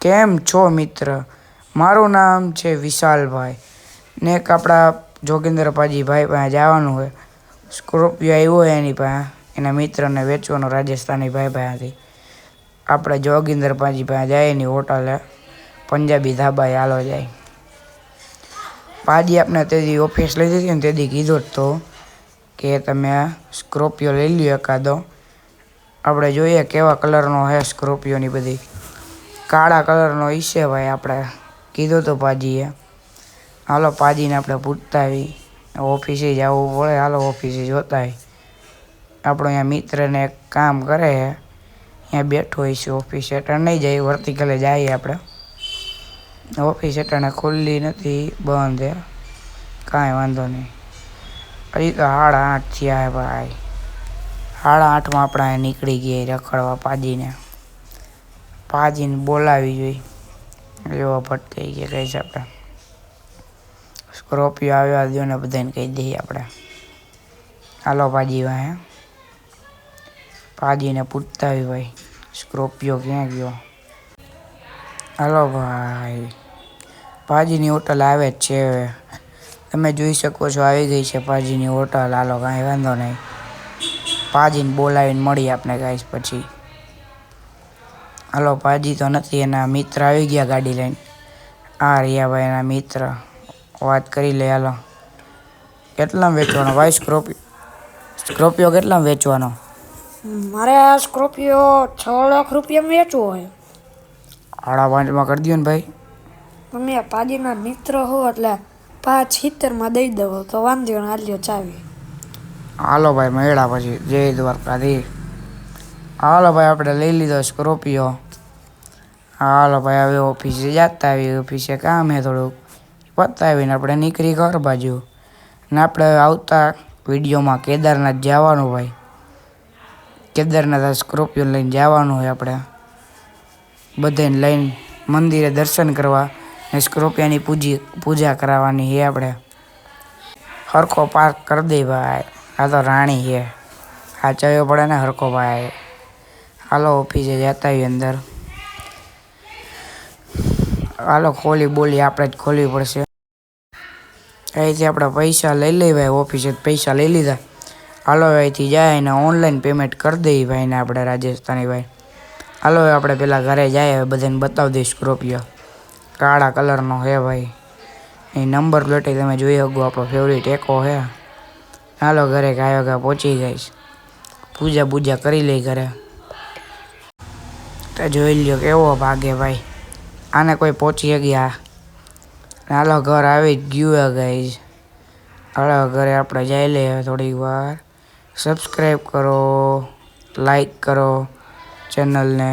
કેમ છો મિત્ર? મારું નામ છે વિશાલભાઈ ને એક આપણા જોગેન્દ્ર પાજીભાઈ પાસે જવાનું હોય. સ્કોર્પિયો આવ્યો હોય એની પાસે, એના મિત્રને વેચવાનો રાજસ્થાની ભાઈ પાસેથી. આપણે જોગેન્દ્ર પાજી પાસે જાય એની હોટલે, પંજાબી ધાબાએ હાલો જાય. પાજી આપણે તેથી ઓફિસ લઈ દીધી ને તેથી કીધું જ તો કે તમે સ્કોર્પિયો લઈ લ્યો એકાદો. આપણે જોઈએ કેવા કલરનો છે સ્કોર્પિયોની બધી. કાળા કલરનો ઈશે ભાઈ, આપણે કીધું તો પાજીએ. હાલો પાજીને આપણે પૂછતા આવી, ઓફિસે જવું પડે. હાલો ઓફિસે જોતા આવી. આપણો અહીંયા મિત્રને એક કામ કરે છે, અહીંયા બેઠો હોય છે ઓફિસ. અટાણે નહીં જાય, વર્ટિકલે જઈએ આપણે. ઓફિસ અટાણે ખુલ્લી નથી, બંધ છે. કાંઈ વાંધો નહીં. હજી તો 8:30 થયા હે ભાઈ. 8:30માં આપણે નીકળી ગયા રખડવા પાજીને. પાજીને બોલાવી જોઈ. એવો ભટકાઈ ગયા કહીશ આપણે. સ્કોર્પિયો આવ્યા દો ને બધાને કહી દઈએ આપણે. હાલો પાજી ભાઈ, પાજીને પૂછતા આવી ભાઈ સ્કોર્પિયો ક્યાં ગયો. હાલો ભાઈ, પાજીની હોટલ આવે જ છે હવે. તમે જોઈ શકો છો આવી ગઈ છે પાજીની હોટલ. હાલો કાંઈ વાંધો નહીં. પાજીને બોલાવીને મળી આપણે ગાઈશ પછી. હાલો પાજી તો નથી, એના મિત્ર આવી ગયા ગાડી લઈને. આ રહ્યા ભાઈ એના મિત્ર. વાત કરી લે હાલો. કેટલામાં વેચવાનો ભાઈ સ્કોર્પિયો? સ્કોર્પિયો કેટલામાં વેચવાનો? મારે આ સ્કોર્પિયો 6 લાખ રૂપિયામાં વેચવો હોય. 5.5માં કરી દો ને ભાઈ. તમે પાજીના મિત્ર હો એટલે 5.70માં દઈ દો તો વાંધો ને. હાલ્યો ચાવી. હાલો ભાઈ મળ્યા પછી. જય દ્વારકાધીશ. હાલો ભાઈ આપણે લઈ લીધો સ્કોર્પિયો. હાલો ભાઈ હવે ઓફિસે જતા આવી. ઓફિસે કામ છે થોડુંક, પતાવીને આપણે નીકળી ઘર બાજુ. ને આપણે આવતા વિડીયોમાં કેદારનાથ જવાનું ભાઈ. કેદારનાથ સ્કોર્પિયો લઈને જવાનું હોય આપણે. બધાને લઈને મંદિરે દર્શન કરવા ને સ્કોર્પિયોની પૂજા કરાવવાની છે આપણે. હરખો પાર્ક કરી દે ભાઈ. આ તો રાણી છે, સાચવવો પડે ને હરખો ભાઈ. હાલો ઓફિસે જતા આવીએ અંદર. હાલો ખોલી બોલી આપણે જ ખોલવી પડશે. અહીંથી આપણે પૈસા લઈ લઈએ ભાઈ. ઓફિસે પૈસા લઈ લીધા. હાલો અહીંથી જાય ને ઓનલાઈન પેમેન્ટ કરી દઈએ ભાઈને આપણે રાજસ્થાની ભાઈ. હાલો આપણે પેલા ઘરે જાય, બધાને બતાવી દઈએ સ્કોર્પિયો. કાળા કલરનો છે ભાઈ. એ નંબર પ્લેટ તમે જોઈ શકો, આપણો ફેવરિટ એકો છે. હાલો ઘરે ગાયો પહોંચી ગઈશ. પૂજા કરી લઈ ઘરે. તો જોઈ લ્યો કેવો ભાગે ભાઈ. આને કોઈ પહોંચી ગયા. હાલો ઘર આવી જ ગયું ગાઈઝ. હાલો ઘરે આપણે જઈ લઈએ થોડીક વાર. સબસ્ક્રાઈબ કરો, લાઈક કરો ચેનલને.